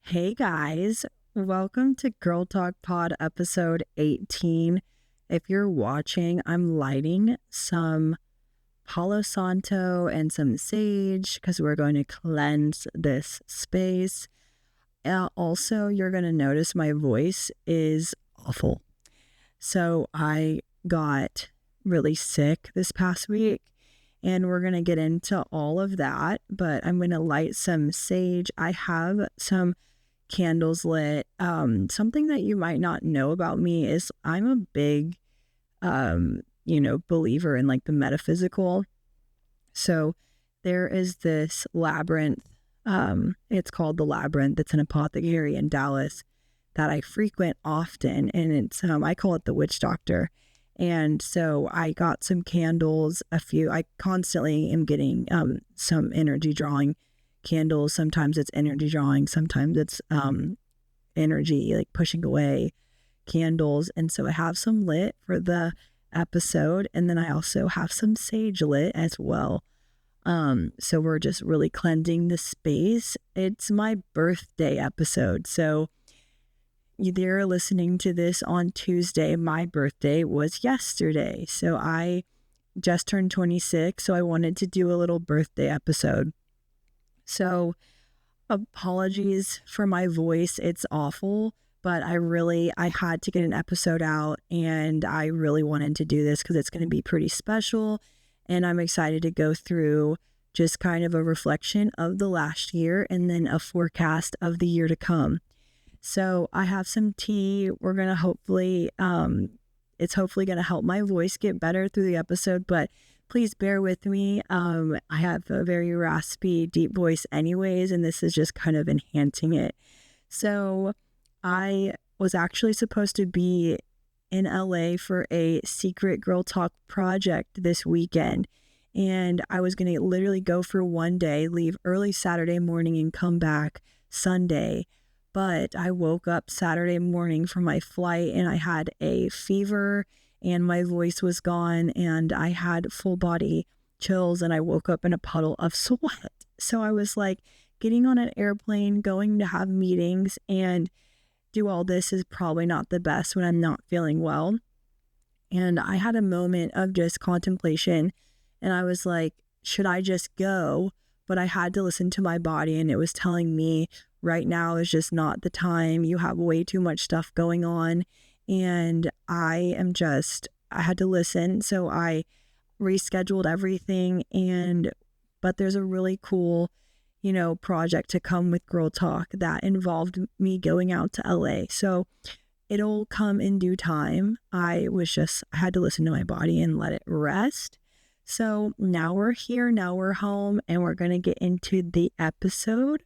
Hey guys, welcome to Girl Talk Pod episode 18. If you're watching, I'm lighting some Palo Santo and some sage because we're going to cleanse this space. Also, you're going to notice my voice is awful. So I got really sick this past week and we're going to get into all of that, but I'm going to light some sage. I have some candles lit. Something that you might not know about me is I'm a big, believer in like the metaphysical. So there is this labyrinth. It's called the Labyrinth. It's an apothecary in Dallas that I frequent often, and it's I call it the Witch Doctor. And so I got some candles, a few. I constantly am getting some energy drawing candles. Sometimes it's energy drawing, sometimes it's energy like pushing away candles. And so I have some lit for the episode, and then I also have some sage lit as well. So we're just really cleansing the space. It's my birthday episode, so they're listening to this on Tuesday. My birthday was yesterday, so I just turned 26, so I wanted to do a little birthday episode. So apologies for my voice. It's awful, but I had to get an episode out, and I really wanted to do this because it's going to be pretty special. And I'm excited to go through just kind of a reflection of the last year and then a forecast of the year to come. So I have some tea. We're going to hopefully, it's hopefully going to help my voice get better through the episode, but please bear with me. I have a very raspy, deep voice anyways, and this is just kind of enhancing it. So I was actually supposed to be in LA for a secret Girl Talk project this weekend. And I was going to literally go for one day, leave early Saturday morning and come back Sunday. But I woke up Saturday morning for my flight and I had a fever and my voice was gone and I had full body chills and I woke up in a puddle of sweat. So I was like, getting on an airplane, going to have meetings and do all this is probably not the best when I'm not feeling well. And I had a moment of just contemplation and I was like, should I just go? But I had to listen to my body and it was telling me right now is just not the time. You have way too much stuff going on. And I had to listen. So I rescheduled everything. But there's a really cool, project to come with Girl Talk that involved me going out to LA. So it'll come in due time. I had to listen to my body and let it rest. So now we're here, now we're home, and we're going to get into the episode.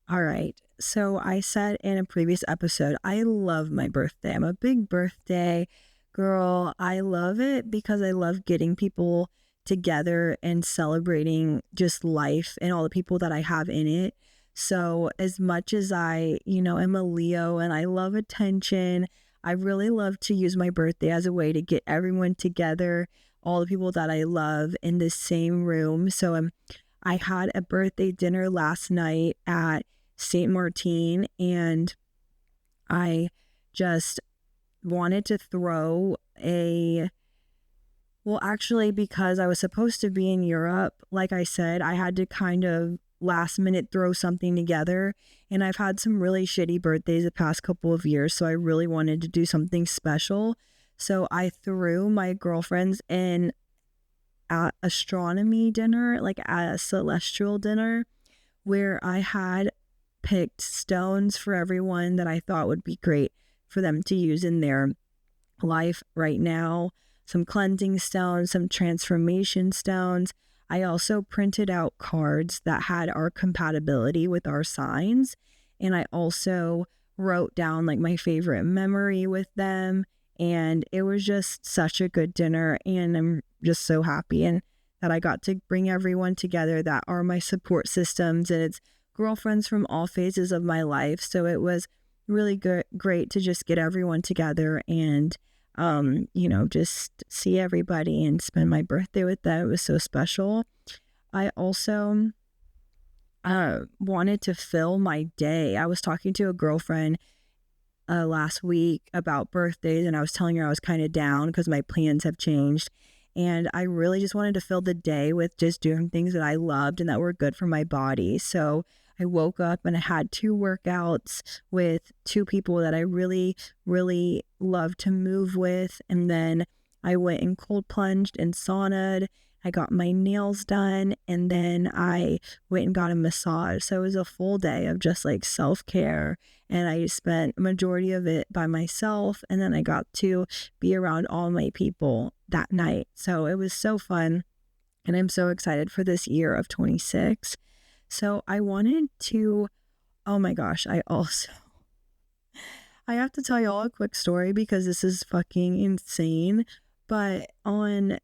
All right. So I said in a previous episode, I love my birthday. I'm a big birthday girl. I love it because I love getting people together and celebrating just life and all the people that I have in it. So as much as I, am a Leo and I love attention, I really love to use my birthday as a way to get everyone together, all the people that I love in the same room. So I had a birthday dinner last night at St. Martin and I just wanted to throw actually, because I was supposed to be in Europe, like I said, I had to kind of last minute throw something together. And I've had some really shitty birthdays the past couple of years, so I really wanted to do something special. So I threw my girlfriends in at astronomy dinner, like at a celestial dinner, where I had picked stones for everyone that I thought would be great for them to use in their life right now. Some cleansing stones, some transformation stones. I also printed out cards that had our compatibility with our signs. And I also wrote down like my favorite memory with them. And it was just such a good dinner. And I'm just so happy and that I got to bring everyone together that are my support systems. And it's girlfriends from all phases of my life. So it was really great to just get everyone together and just see everybody and spend my birthday with them. It was so special. I also wanted to fill my day. I was talking to a girlfriend last week about birthdays, and I was telling her I was kind of down because my plans have changed. And I really just wanted to fill the day with just doing things that I loved and that were good for my body. So I woke up and I had 2 workouts with 2 people that I really, really love to move with. And then I went and cold plunged and saunaed. I got my nails done, and then I went and got a massage. So it was a full day of just like self-care, and I spent a majority of it by myself, and then I got to be around all my people that night. So it was so fun, and I'm so excited for this year of 26. So I wanted to, oh my gosh, I have to tell y'all a quick story because this is fucking insane. But on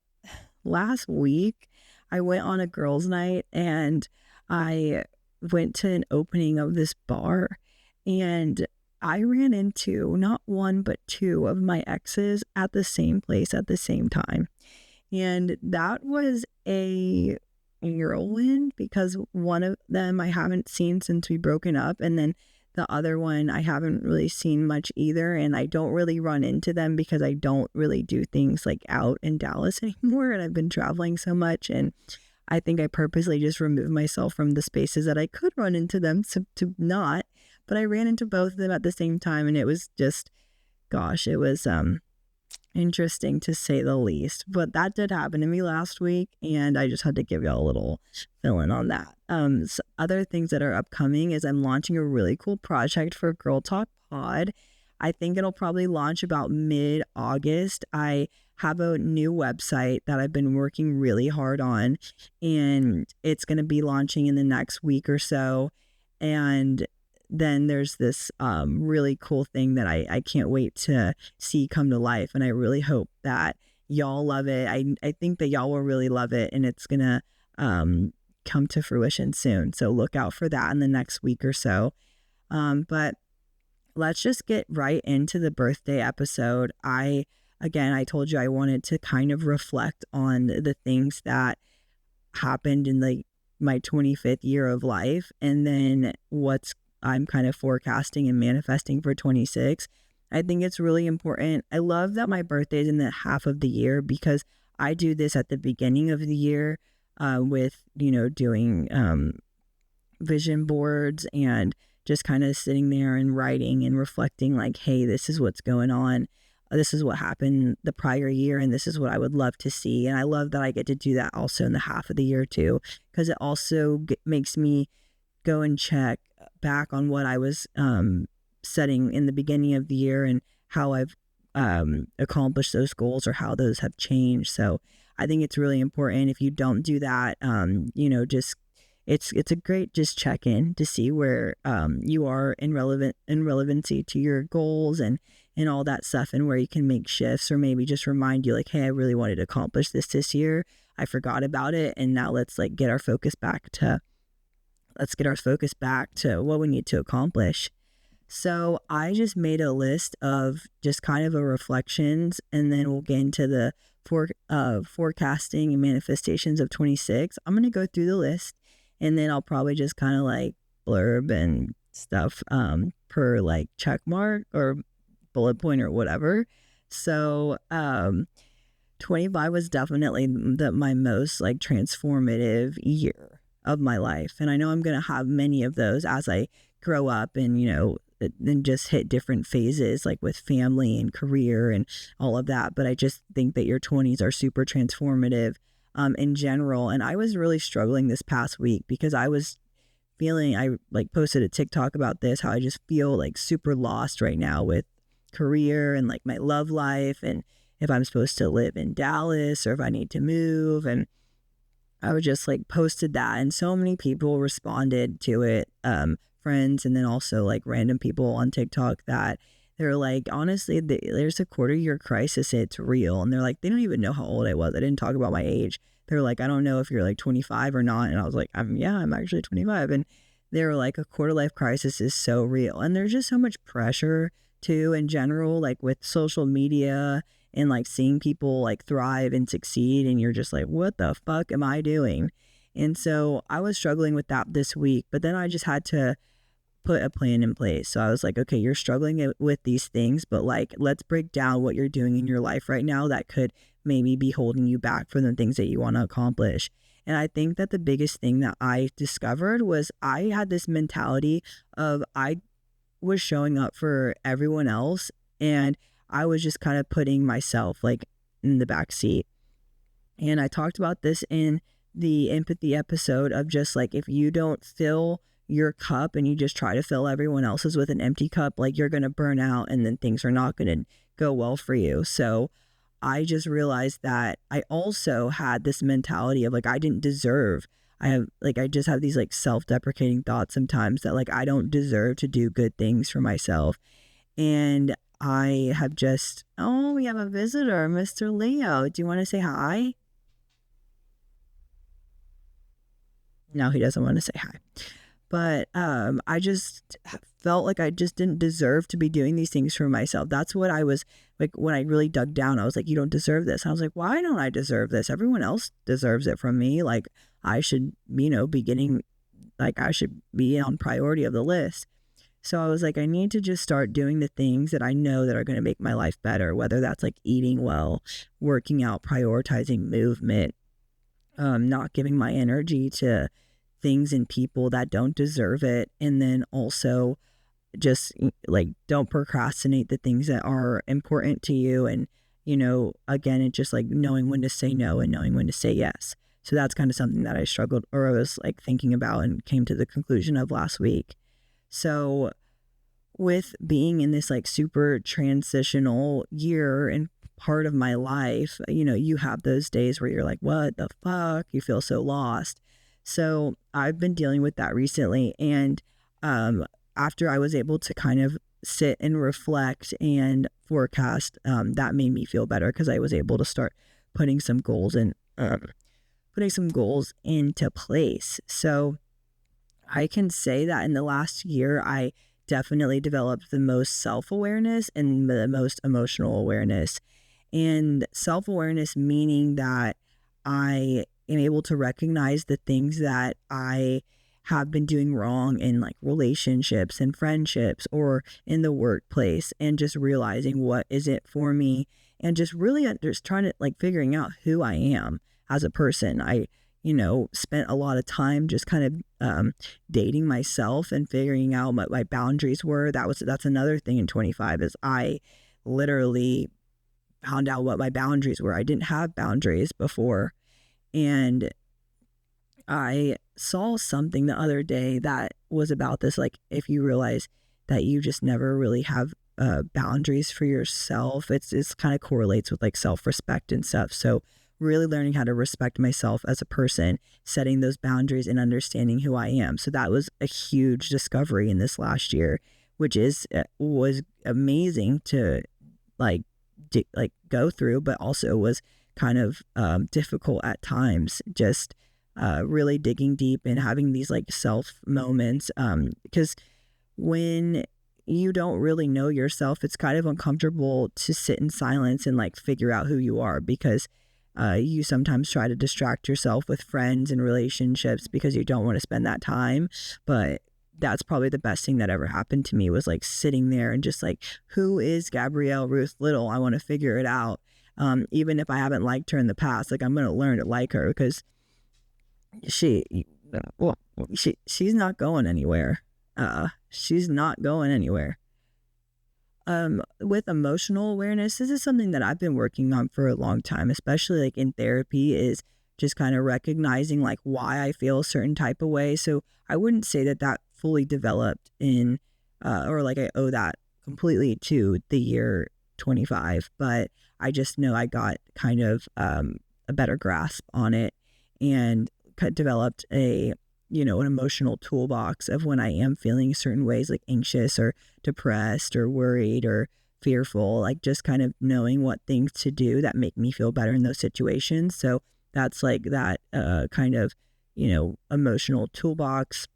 last week, I went on a girls' night and I went to an opening of this bar, and I ran into not one but 2 of my exes at the same place at the same time. And that was a whirlwind because one of them I haven't seen since we broken up, and then the other one I haven't really seen much either. And I don't really run into them because I don't really do things like out in Dallas anymore, and I've been traveling so much, and I think I purposely just removed myself from the spaces that I could run into them to not. But I ran into both of them at the same time, and it was just, gosh, it was interesting to say the least. But that did happen to me last week, and I just had to give y'all a little fill in on that. So other things that are upcoming is I'm launching a really cool project for Girl Talk Pod. I think it'll probably launch about mid-August. I have a new website that I've been working really hard on, and it's going to be launching in the next week or so. And then there's this really cool thing that I can't wait to see come to life. And I really hope that y'all love it. I think that y'all will really love it, and it's going to come to fruition soon. So look out for that in the next week or so. But let's just get right into the birthday episode. I told you I wanted to kind of reflect on the things that happened in my 25th year of life, and then what's I'm kind of forecasting and manifesting for 26. I think it's really important. I love that my birthday is in the half of the year because I do this at the beginning of the year with, doing vision boards and just kind of sitting there and writing and reflecting like, hey, this is what's going on. This is what happened the prior year, and this is what I would love to see. And I love that I get to do that also in the half of the year too, because it also makes me go and check back on what I was setting in the beginning of the year and how I've accomplished those goals or how those have changed. So I think it's really important. If you don't do that, just it's a great just check in to see where you are in relevancy to your goals and all that stuff, and where you can make shifts, or maybe just remind you like, hey, I really wanted to accomplish this year. I forgot about it, and now let's get our focus back to what we need to accomplish. So I just made a list of just kind of a reflections, and then we'll get into the forecasting and manifestations of 26. I'm going to go through the list, and then I'll probably just kind of blurb and stuff per check mark or bullet point or whatever. So 25 was definitely my most transformative year of my life. And I know I'm going to have many of those as I grow up and, then just hit different phases with family and career and all of that. But I just think that your 20s are super transformative in general. And I was really struggling this past week because I was feeling, I posted a TikTok about this, how I just feel super lost right now with career and my love life, and if I'm supposed to live in Dallas or if I need to move. And I was just posted that, and so many people responded to it, friends, and then also random people on TikTok, that they're honestly, there's a quarter-year crisis. It's real. And they're they don't even know how old I was. I didn't talk about my age. They're I don't know if you're 25 or not. And I was I'm actually 25. And they were a quarter-life crisis is so real. And there's just so much pressure too in general, with social media and seeing people thrive and succeed, and you're just what the fuck am I doing? And so I was struggling with that this week, but then I just had to put a plan in place. So I was like, okay, you're struggling with these things, but like, let's break down what you're doing in your life right now that could maybe be holding you back from the things that you want to accomplish. And I think that the biggest thing that I discovered was I had this mentality of I was showing up for everyone else, and I was just kind of putting myself like in the back seat. And I talked about this in the empathy episode of just like, if you don't fill your cup and you just try to fill everyone else's with an empty cup, like you're going to burn out and then things are not going to go well for you. So I just realized that I also had this mentality of like, I didn't deserve. I just have these like self-deprecating thoughts sometimes that like, I don't deserve to do good things for myself. And I have just, oh, we have a visitor, Mr. Leo. Do you want to say hi? No, he doesn't want to say hi. But I just felt like I just didn't deserve to be doing these things for myself. That's what I was like, when I really dug down, I was like, you don't deserve this. I was like, why don't I deserve this? Everyone else deserves it from me. Like I should, be getting, like I should be on priority of the list. So I was like, I need to just start doing the things that I know that are going to make my life better, whether that's like eating well, working out, prioritizing movement, not giving my energy to things and people that don't deserve it. And then also just like, don't procrastinate the things that are important to you. And, again, it's just like knowing when to say no and knowing when to say yes. So that's kind of something that I struggled, or I was like thinking about and came to the conclusion of last week. So with being in this like super transitional year and part of my life, you have those days where you're like, what the fuck? You feel so lost. So I've been dealing with that recently. And after I was able to kind of sit and reflect and forecast, that made me feel better because I was able to start putting some goals into place. So I can say that in the last year, I definitely developed the most self-awareness and the most emotional awareness. And self-awareness meaning that I am able to recognize the things that I have been doing wrong in like relationships and friendships or in the workplace, and just realizing what is it for me, and just really just trying to like figuring out who I am as a person. I spent a lot of time just kind of dating myself and figuring out what my boundaries were. That's another thing in 25 is I literally found out what my boundaries were. I didn't have boundaries before. And I saw something the other day that was about this, like, if you realize that you just never really have boundaries for yourself, it's kind of correlates with like self-respect and stuff. So really learning how to respect myself as a person, setting those boundaries and understanding who I am. So that was a huge discovery in this last year, which was amazing to like go through, but also was kind of difficult at times, just really digging deep and having these like self moments, because when you don't really know yourself, it's kind of uncomfortable to sit in silence and like figure out who you are, because you sometimes try to distract yourself with friends and relationships because you don't want to spend that time. But that's probably the best thing that ever happened to me, was like sitting there and just like, who is Gabrielle Ruth Little? I want to figure it out. Even if I haven't liked her in the past, like I'm going to learn to like her, because she's not going anywhere. She's not going anywhere. With emotional awareness, this is something that I've been working on for a long time, especially like in therapy, is just kind of recognizing like why I feel a certain type of way. So I wouldn't say that fully developed in, or like I owe that completely to the year 25, but I just know I got kind of a better grasp on it, and developed an emotional toolbox of when I am feeling certain ways, like anxious or depressed or worried or fearful, like just kind of knowing what things to do that make me feel better in those situations. So that's like that kind of, emotional toolbox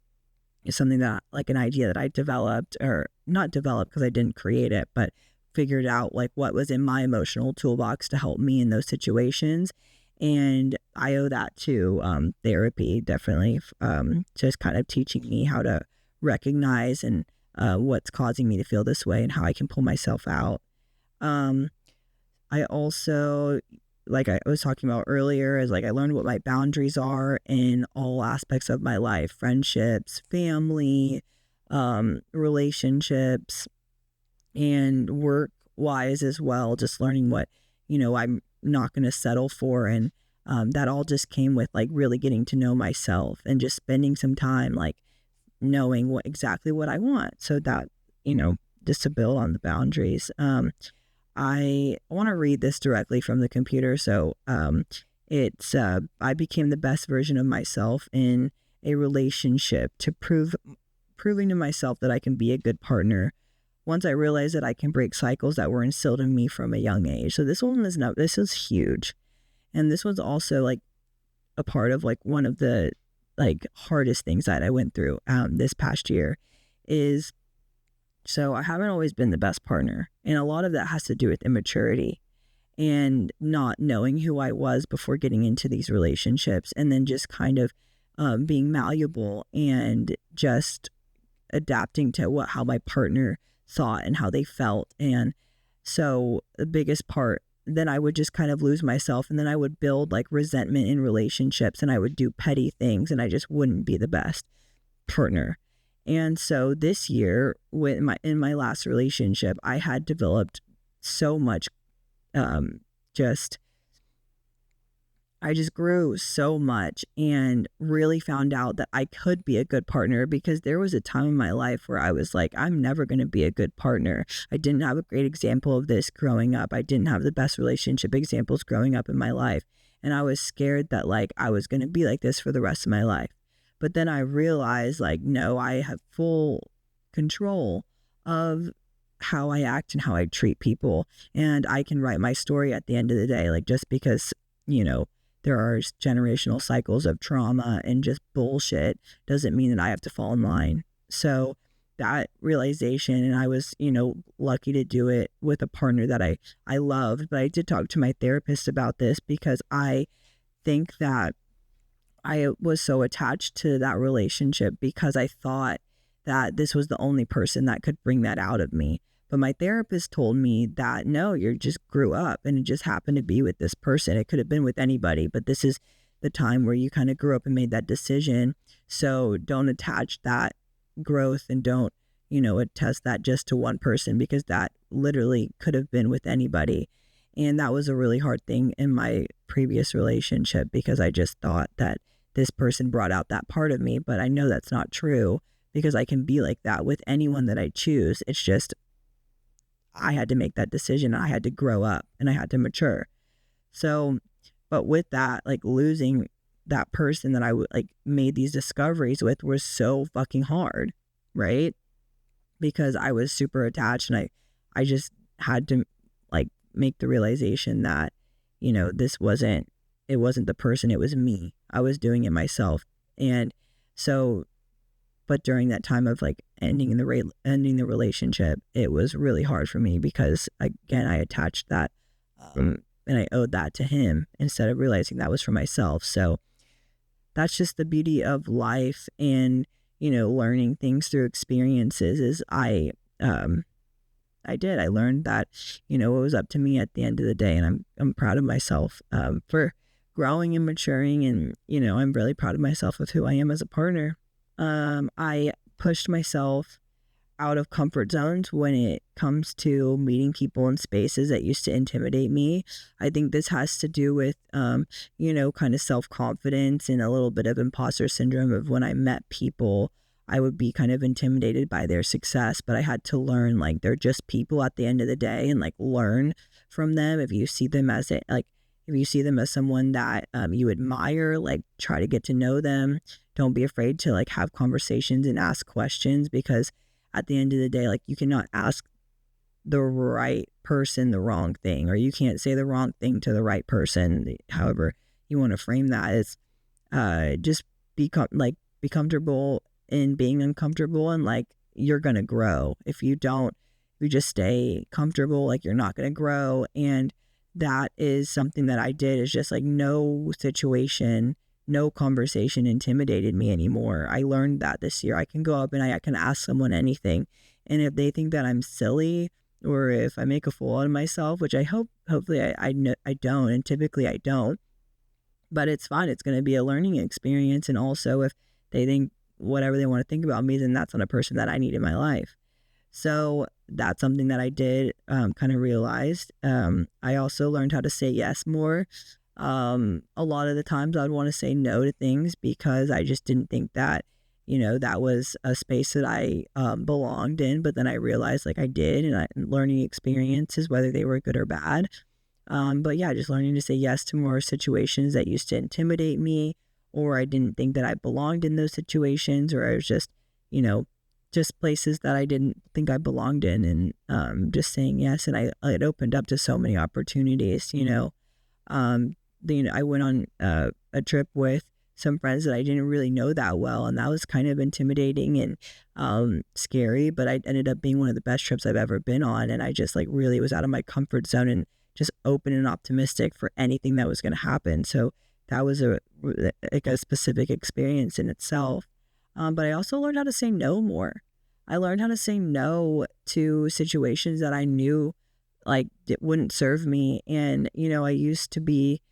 is something that, like, an idea that I developed, or not developed because I didn't create it, but figured out like what was in my emotional toolbox to help me in those situations. And I owe that to therapy, definitely, just kind of teaching me how to recognize and what's causing me to feel this way and how I can pull myself out. Um, I also, like I was talking about earlier, is like I learned what my boundaries are in all aspects of my life: friendships, family, relationships, and work wise as well. Just learning what, I'm not going to settle for. And that all just came with like really getting to know myself and just spending some time like knowing exactly what I want. So that, just to build on the boundaries. I want to read this directly from the computer. So it's I became the best version of myself in a relationship to proving to myself that I can be a good partner. Once I realized that I can break cycles that were instilled in me from a young age. So this is huge. And this was also like a part of like one of the like hardest things that I went through this past year is, so I haven't always been the best partner. And a lot of that has to do with immaturity and not knowing who I was before getting into these relationships, and then just kind of being malleable and just adapting to how my partner thought and how they felt. And so the biggest part, then I would just kind of lose myself, and then I would build like resentment in relationships, and I would do petty things, and I just wouldn't be the best partner. And so this year, in my last relationship, I had developed so much, just I just grew so much and really found out that I could be a good partner, because there was a time in my life where I was like, I'm never going to be a good partner. I didn't have a great example of this growing up. I didn't have the best relationship examples growing up in my life. And I was scared that like I was going to be like this for the rest of my life. But then I realized like, no, I have full control of how I act and how I treat people. And I can write my story at the end of the day. Like, just because, there are generational cycles of trauma and just bullshit doesn't mean that I have to fall in line. So that realization, and I was, lucky to do it with a partner that I loved. But I did talk to my therapist about this, because I think that I was so attached to that relationship because I thought that this was the only person that could bring that out of me. But my therapist told me that no, you just grew up and it just happened to be with this person. It could have been with anybody, but this is the time where you kind of grew up and made that decision. So don't attach that growth, and don't, attest that just to one person, because that literally could have been with anybody. And that was a really hard thing in my previous relationship, because I just thought that this person brought out that part of me. But I know that's not true, because I can be like that with anyone that I choose. It's just I had to make that decision. I had to grow up and I had to mature. So, but with that, like losing that person that I like made these discoveries with was so fucking hard, right? Because I was super attached, and I just had to like make the realization that, it wasn't the person, it was me. I was doing it myself. And so, but during that time of like ending the relationship, it was really hard for me, because again, I attached that and I owed that to him instead of realizing that was for myself. So that's just the beauty of life, and learning things through experiences. Is I learned that it was up to me at the end of the day, and I'm proud of myself for growing and maturing, and I'm really proud of myself with who I am as a partner. I pushed myself out of comfort zones when it comes to meeting people in spaces that used to intimidate me. I think this has to do with, kind of self-confidence and a little bit of imposter syndrome of when I met people, I would be kind of intimidated by their success, but I had to learn, like, they're just people at the end of the day, and like learn from them. If you see them as someone that you admire, like try to get to know them. Don't be afraid to like have conversations and ask questions, because at the end of the day, like you cannot ask the right person the wrong thing, or you can't say the wrong thing to the right person. However you want to frame that, is just be comfortable in being uncomfortable, and like you're gonna grow. If you just stay comfortable, like you're not gonna grow. And that is something that I did, is just like no situation, no conversation intimidated me anymore. I learned that this year. I can go up and I can ask someone anything. And if they think that I'm silly, or if I make a fool out of myself, which hopefully I don't, and typically I don't, but it's fine. It's going to be a learning experience. And also, if they think whatever they want to think about me, then that's not a person that I need in my life. So that's something that I did kind of realized. I also learned how to say yes more. A lot of the times I'd want to say no to things because I just didn't think that, that was a space that I belonged in. But then I realized like I did, and learning experiences, whether they were good or bad. But yeah, just learning to say yes to more situations that used to intimidate me, or I didn't think that I belonged in those situations, or I was just, just places that I didn't think I belonged in, and just saying yes. And it opened up to so many opportunities, I went on a trip with some friends that I didn't really know that well, and that was kind of intimidating and scary, but I ended up being one of the best trips I've ever been on. And I just like really was out of my comfort zone and just open and optimistic for anything that was going to happen. So that was a specific experience in itself. But I also learned how to say no more. I learned how to say no to situations that I knew like it wouldn't serve me. And, I used to be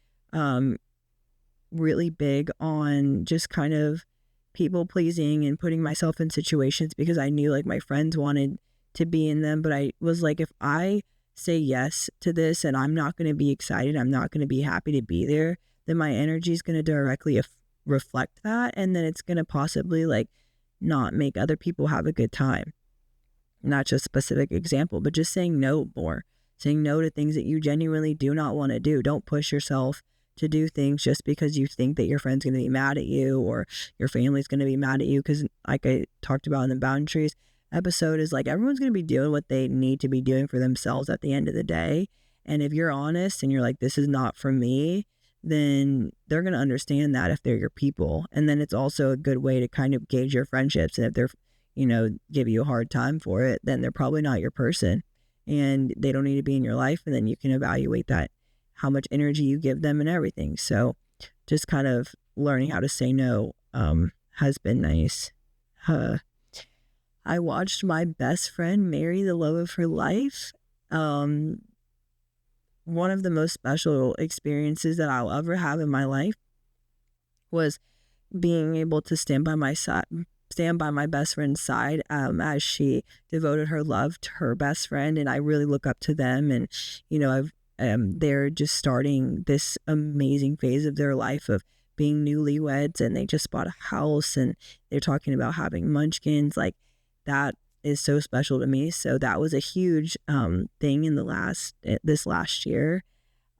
really big on just kind of people pleasing and putting myself in situations because I knew like my friends wanted to be in them. But I was like, if I say yes to this and I'm not going to be excited, I'm not going to be happy to be there, then my energy is going to directly reflect that. And then it's going to possibly like not make other people have a good time. Not just a specific example, but just saying no more. Saying no to things that you genuinely do not want to do. Don't push yourself to do things just because you think that your friend's going to be mad at you or your family's going to be mad at you. Because like I talked about in the boundaries episode, is like everyone's going to be doing what they need to be doing for themselves at the end of the day. And if you're honest and you're like, this is not for me, then they're going to understand that if they're your people. And then it's also a good way to kind of gauge your friendships. And if they're, give you a hard time for it, then they're probably not your person and they don't need to be in your life. And then you can evaluate that, how much energy you give them and everything. So just kind of learning how to say no has been nice. I watched my best friend marry the love of her life. One of the most special experiences that I'll ever have in my life was being able to stand by my best friend's side as she devoted her love to her best friend. And I really look up to them. And, they're just starting this amazing phase of their life of being newlyweds, and they just bought a house and they're talking about having munchkins. Like that is so special to me. So that was a huge thing in this last year.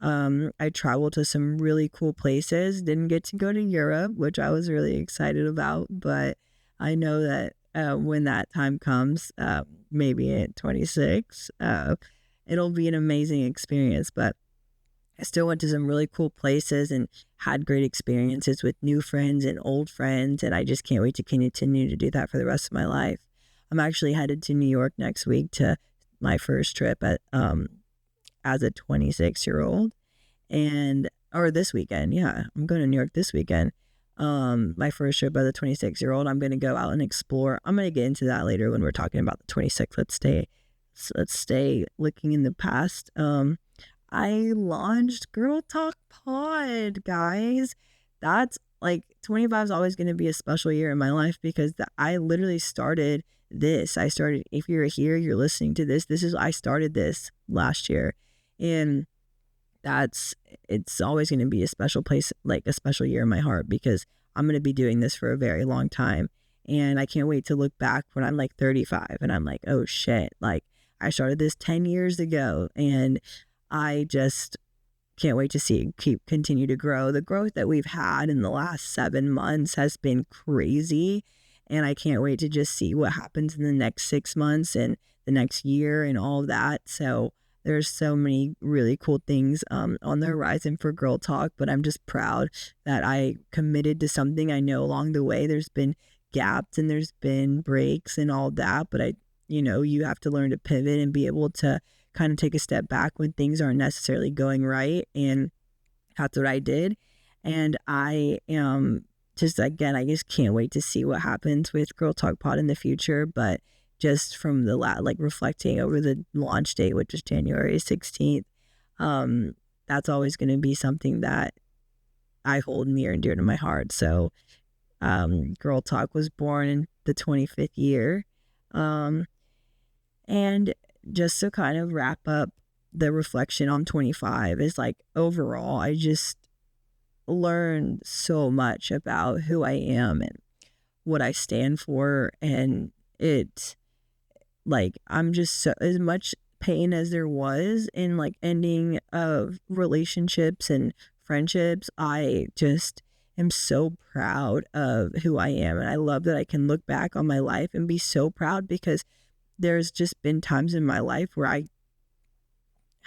I traveled to some really cool places. Didn't get to go to Europe, which I was really excited about, but I know that when that time comes, maybe at 26, it'll be an amazing experience. But I still went to some really cool places and had great experiences with new friends and old friends, and I just can't wait to continue to do that for the rest of my life. I'm actually headed to New York next week to my first trip as a 26-year-old, or this weekend. Yeah, I'm going to New York this weekend. My first trip as a 26-year-old. I'm going to go out and explore. I'm going to get into that later when we're talking about the 26. Let's stay looking in the past. I launched Girl Talk Pod, guys. That's like 25 is always going to be a special year in my life because I literally started this. If you're here, you're listening to this. I started this last year, and it's always going to be a special place, like a special year in my heart, because I'm going to be doing this for a very long time. And I can't wait to look back when I'm like 35 and I'm like, oh shit, like I started this 10 years ago, and I just can't wait to continue to grow. The growth that we've had in the last 7 months has been crazy. And I can't wait to just see what happens in the next 6 months and the next year and all of that. So there's so many really cool things on the horizon for Girl Talk, but I'm just proud that I committed to something. I know along the way there's been gaps and there's been breaks and all that, but you have to learn to pivot and be able to kind of take a step back when things aren't necessarily going right. And that's what I did. And I am just, again, I just can't wait to see what happens with Girl Talk Pod in the future. But just from the like reflecting over the launch date, which is January 16th, that's always going to be something that I hold near and dear to my heart. So Girl Talk was born in the 25th year. And just to kind of wrap up the reflection on 25 is like, overall, I just learned so much about who I am and what I stand for. And it's like, I'm just so, as much pain as there was in like ending of relationships and friendships, I just am so proud of who I am. And I love that I can look back on my life and be so proud, because there's just been times in my life where I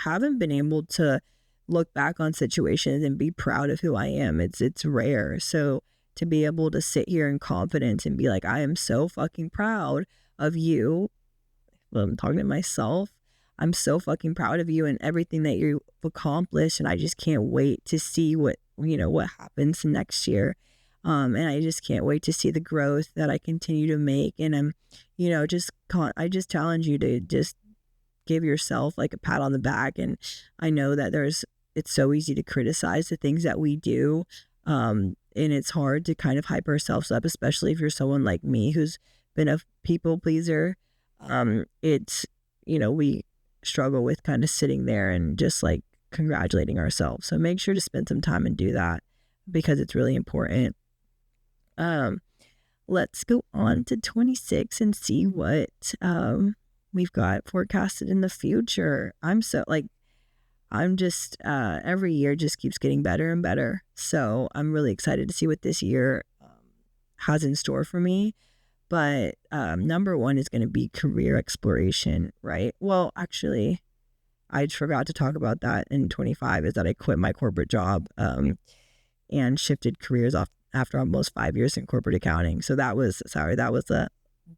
haven't been able to look back on situations and be proud of who I am. It's rare. So to be able to sit here in confidence and be like, I am so fucking proud of you. Well, I'm talking to myself. I'm so fucking proud of you and everything that you've accomplished. And I just can't wait to see what happens next year. And I just can't wait to see the growth that I continue to make. And I'm, I just challenge you to just give yourself like a pat on the back. And I know that it's so easy to criticize the things that we do. And it's hard to kind of hype ourselves up, especially if you're someone like me who's been a people pleaser. We struggle with kind of sitting there and just like congratulating ourselves. So make sure to spend some time and do that, because it's really important. Let's go on to 26 and see what we've got forecasted in the future. I'm just every year just keeps getting better and better. So I'm really excited to see what this year has in store for me. But number one is going to be career exploration, right? Well, actually, I forgot to talk about that in 25, is that I quit my corporate job and shifted careers off after almost 5 years in corporate accounting. So that was a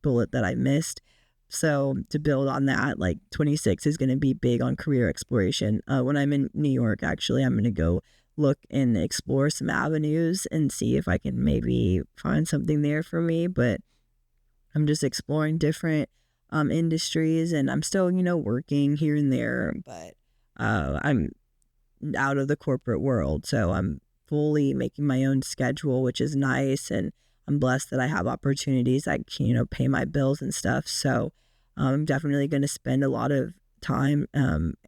bullet that I missed. So to build on that, like 26 is going to be big on career exploration. When I'm in New York, actually, I'm going to go look and explore some avenues and see if I can maybe find something there for me. But I'm just exploring different industries, and I'm still, working here and there, but I'm out of the corporate world. So I'm fully making my own schedule, which is nice. And I'm blessed that I have opportunities that can, pay my bills and stuff. So I'm definitely going to spend a lot of time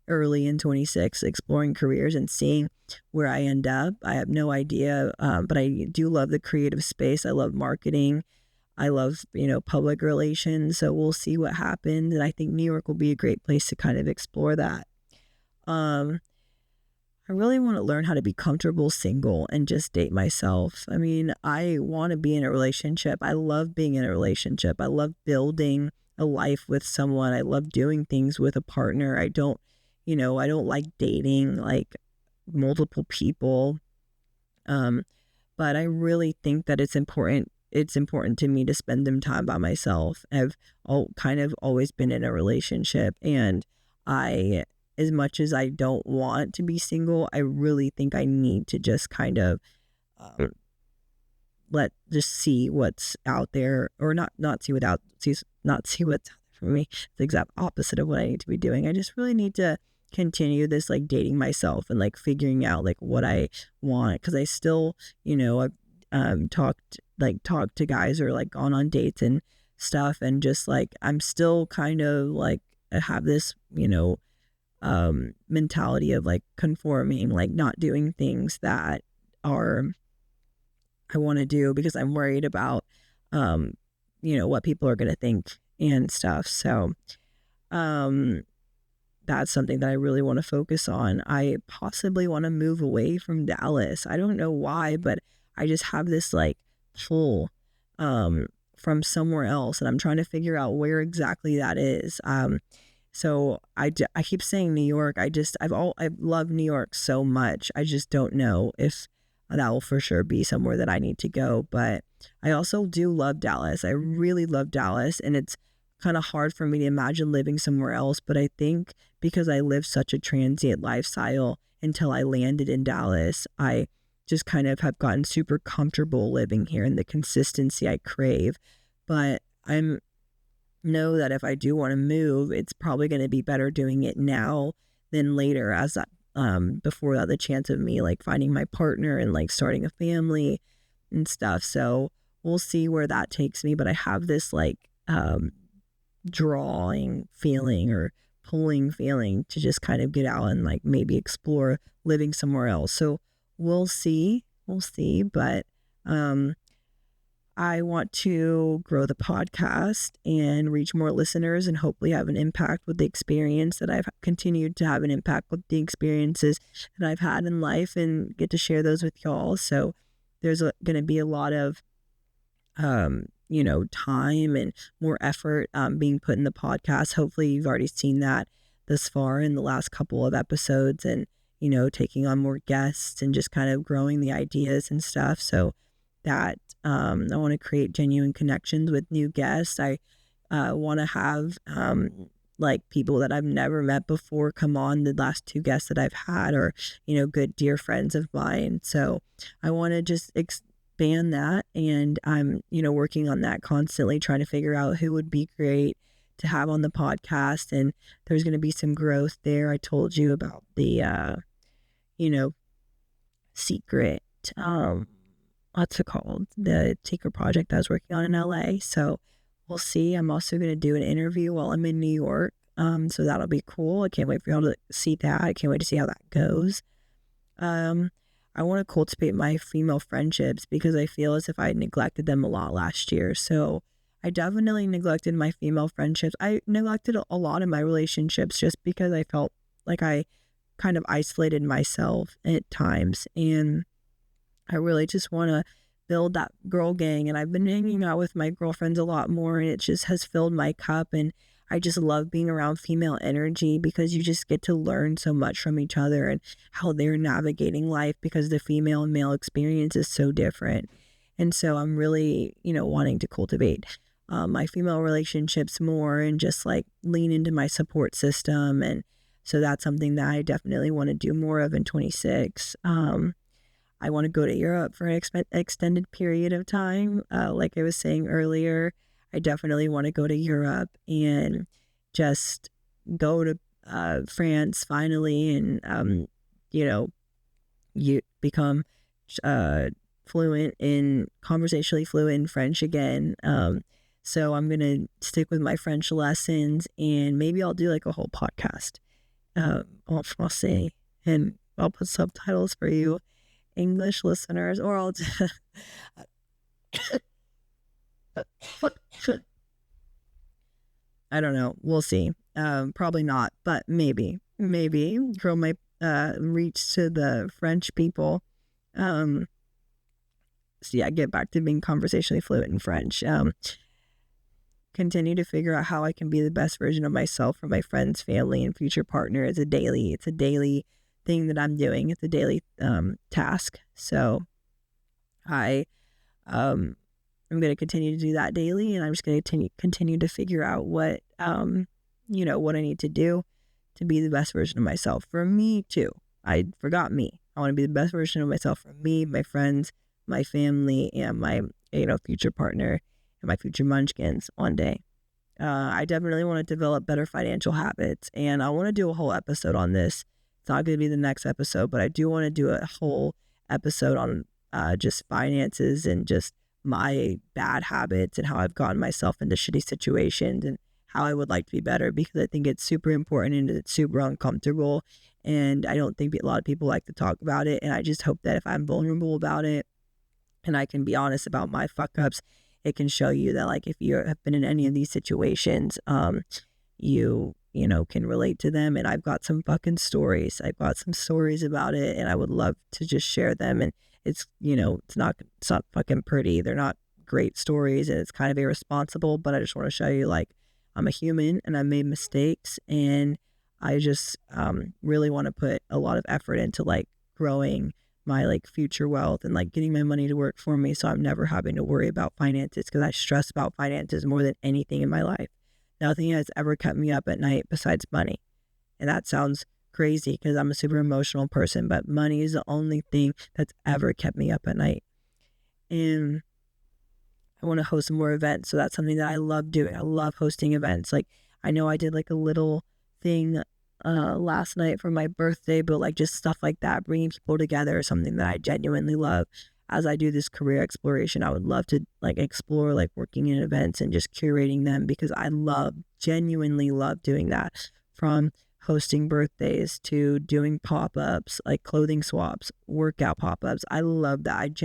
early in 26 exploring careers and seeing where I end up. I have no idea, but I do love the creative space. I love marketing. I love, public relations. So we'll see what happens. And I think New York will be a great place to kind of explore that. I really want to learn how to be comfortable single and just date myself. I mean, I want to be in a relationship. I love being in a relationship. I love building a life with someone. I love doing things with a partner. I don't like dating like multiple people. But I really think that it's important to me to spend some time by myself. I've kind of always been in a relationship, and as much as I don't want to be single, I really think I need to just kind of just see what's out there, or not see what's out there for me. It's the exact opposite of what I need to be doing. I just really need to continue this like dating myself and like figuring out like what I want, because I still, I've talked to guys or like gone on dates and stuff, and just like I'm still kind of like have this mentality of like conforming, like not doing things that I want to do, because I'm worried about what people are going to think and stuff. So that's something that I really want to focus on. I possibly want to move away from Dallas. I don't know why, but I just have this like pull from somewhere else, and I'm trying to figure out where exactly that is. So I keep saying New York. I love New York so much. I just don't know if that will for sure be somewhere that I need to go. But I also do love Dallas. I really love Dallas, and it's kind of hard for me to imagine living somewhere else. But I think because I lived such a transient lifestyle until I landed in Dallas, I just kind of have gotten super comfortable living here and the consistency I crave. But I'm know that if I do want to move, it's probably going to be better doing it now than later, as that before that, the chance of me like finding my partner and like starting a family and stuff. So we'll see where that takes me. But I have this like drawing feeling or pulling feeling to just kind of get out and like maybe explore living somewhere else. So we'll see. But I want to grow the podcast and reach more listeners and hopefully have an impact with the experience that I've continued to have an impact with the experiences that I've had in life and get to share those with y'all. So there's going to be a lot of, time and more effort being put in the podcast. Hopefully you've already seen that thus far in the last couple of episodes and, taking on more guests and just kind of growing the ideas and stuff. So that I want to create genuine connections with new guests. I want to have like people that I've never met before come on. The last 2 guests that I've had are, good dear friends of mine. So I want to just expand that. And I'm, working on that constantly, trying to figure out who would be great to have on the podcast. And there's going to be some growth there. I told you about the, secret, what's it called? The Taker project I was working on in LA. So we'll see. I'm also going to do an interview while I'm in New York. So that'll be cool. I can't wait for y'all to see that. I can't wait to see how that goes. I want to cultivate my female friendships because I feel as if I neglected them a lot last year. So I definitely neglected my female friendships. I neglected a lot of my relationships just because I felt like I kind of isolated myself at times. And I really just want to build that girl gang. And I've been hanging out with my girlfriends a lot more, and it just has filled my cup. And I just love being around female energy because you just get to learn so much from each other and how they're navigating life because the female and male experience is so different. And so I'm really, wanting to cultivate my female relationships more and just like lean into my support system. And so that's something that I definitely want to do more of in 26. I want to go to Europe for an extended period of time. Like I was saying earlier, I definitely want to go to Europe and just go to France finally and, you become conversationally fluent in French again. So I'm going to stick with my French lessons and maybe I'll do like a whole podcast en français and I'll put subtitles for you English listeners, or I'll I don't know. We'll see. Probably not, but maybe grow my reach to the French people. So yeah, get back to being conversationally fluent in French. Continue to figure out how I can be the best version of myself for my friends, family, and future partner. It's a daily thing that I'm doing. It's a daily task. So I'm going to continue to do that daily, and I'm just going to continue to figure out what what I need to do to be the best version of myself for me too. I forgot me. I want to be the best version of myself for me, my friends, my family, and my future partner and my future munchkins one day. I definitely want to develop better financial habits, and I want to do a whole episode on this. It's not going to be the next episode, but I do want to do a whole episode on just finances and just my bad habits and how I've gotten myself into shitty situations and how I would like to be better, because I think it's super important and it's super uncomfortable. And I don't think a lot of people like to talk about it. And I just hope that if I'm vulnerable about it and I can be honest about my fuck ups, it can show you that like if you have been in any of these situations, you can relate to them. And I've got some fucking stories. I've got some stories about it and I would love to just share them. And it's not fucking pretty. They're not great stories and it's kind of irresponsible, but I just want to show you like I'm a human and I made mistakes, and I just really want to put a lot of effort into like growing my like future wealth and like getting my money to work for me, so I'm never having to worry about finances, because I stress about finances more than anything in my life. Nothing has ever kept me up at night besides money. And that sounds crazy because I'm a super emotional person, but money is the only thing that's ever kept me up at night. And I want to host more events. So that's something that I love doing. I love hosting events. Like, I know I did like a little thing last night for my birthday, but like just stuff like that, bringing people together is something that I genuinely love. As I do this career exploration, I would love to like explore like working in events and just curating them, because I genuinely love doing that. From hosting birthdays to doing pop-ups, like clothing swaps, workout pop-ups. I love that.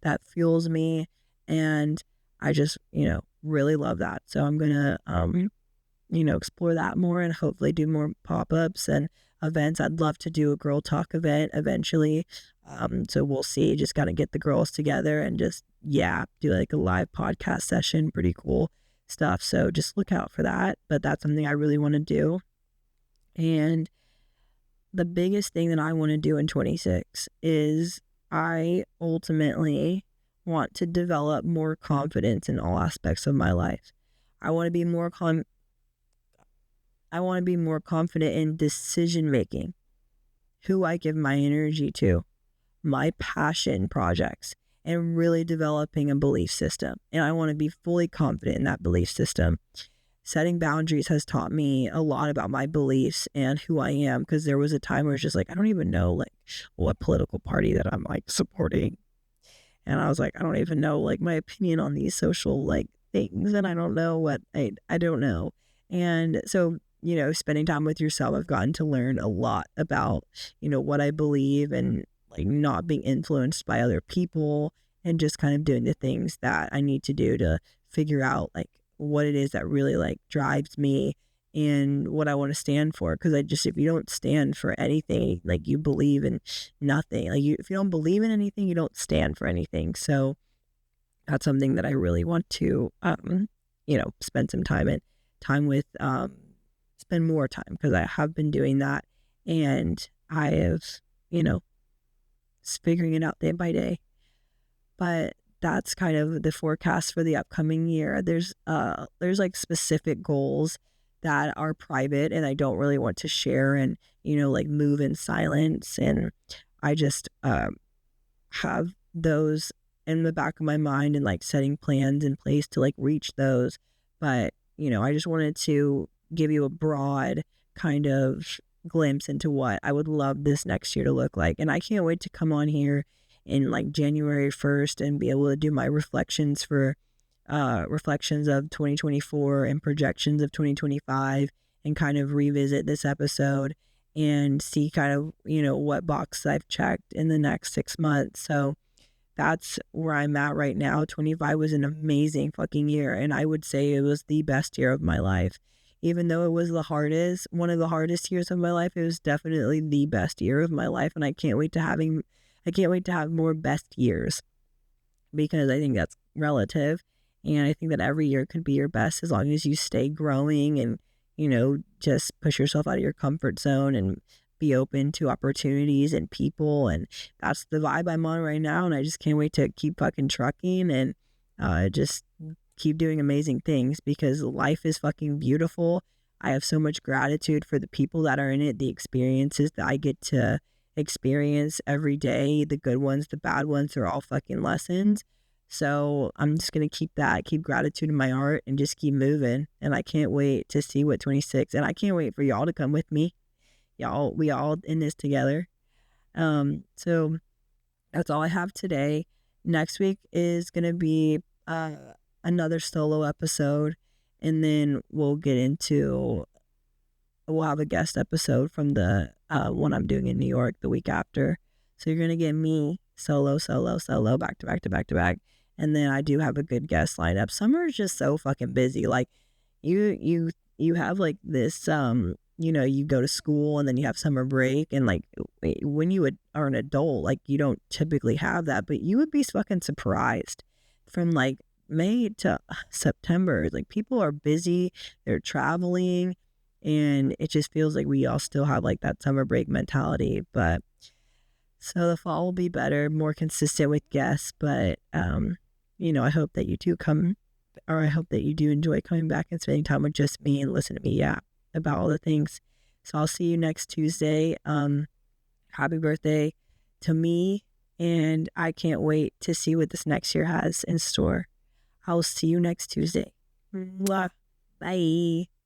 That fuels me, and I just, really love that. So I'm going to, explore that more and hopefully do more pop-ups and events. I'd love to do a girl talk event eventually. So we'll see. Just got to get the girls together and just, do like a live podcast session. Pretty cool stuff. So just look out for that. But that's something I really want to do. And the biggest thing that I want to do in 26 is I ultimately want to develop more confidence in all aspects of my life. I want to be more confident in decision making, who I give my energy to, my passion projects, and really developing a belief system. And I want to be fully confident in that belief system. Setting boundaries has taught me a lot about my beliefs and who I am, because there was a time where it's just like, I don't even know like what political party that I'm like supporting. And I was like, I don't even know like my opinion on these social like things, and I don't know what I don't know. And so, spending time with yourself, I've gotten to learn a lot about, what I believe, and like not being influenced by other people, and just kind of doing the things that I need to do to figure out like what it is that really like drives me and what I want to stand for. Because if you don't stand for anything, like you believe in nothing, like if you don't believe in anything, you don't stand for anything. So that's something that I really want to, spend some time with, spend more time, because I have been doing that, and I have, figuring it out day by day. But that's kind of the forecast for the upcoming year. There's like specific goals that are private and I don't really want to share, and, like move in silence. And I just have those in the back of my mind and like setting plans in place to like reach those. But, I just wanted to give you a broad kind of glimpse into what I would love this next year to look like. And I can't wait to come on here in like January 1st and be able to do my reflections of 2024 and projections of 2025, and kind of revisit this episode and see kind of, what box I've checked in the next 6 months. So that's where I'm at right now. 25 was an amazing fucking year, and I would say it was the best year of my life. Even though it was one of the hardest years of my life, it was definitely the best year of my life, and I can't wait to have more best years, because I think that's relative. And I think that every year could be your best as long as you stay growing and, just push yourself out of your comfort zone and be open to opportunities and people. And that's the vibe I'm on right now. And I just can't wait to keep fucking trucking and just keep doing amazing things, because life is fucking beautiful. I have so much gratitude for the people that are in it, the experiences that I get to experience every day, the good ones, the bad ones, are all fucking lessons. So I'm just going to keep gratitude in my heart and just keep moving. And I can't wait to see what 26, and I can't wait for y'all to come with me. We all in this together. So that's all I have today. Next week is going to be another solo episode, and then we'll have a guest episode from the one I'm doing in New York the week after. So you're going to get me solo, back to back to back to back. And then I do have a good guest lineup. Summer is just so fucking busy. Like you have like this, you go to school and then you have summer break, and like when you are an adult, like you don't typically have that, but you would be fucking surprised from like May to September. Like people are busy, they're traveling, and it just feels like we all still have like that summer break mentality. But so the fall will be better, more consistent with guests. But I hope that you two come or I hope that you do enjoy coming back and spending time with just me and listen to me yap about all the things. So I'll see you next Tuesday. Happy birthday to me, and I can't wait to see what this next year has in store. I'll see you next Tuesday. Mwah. Bye.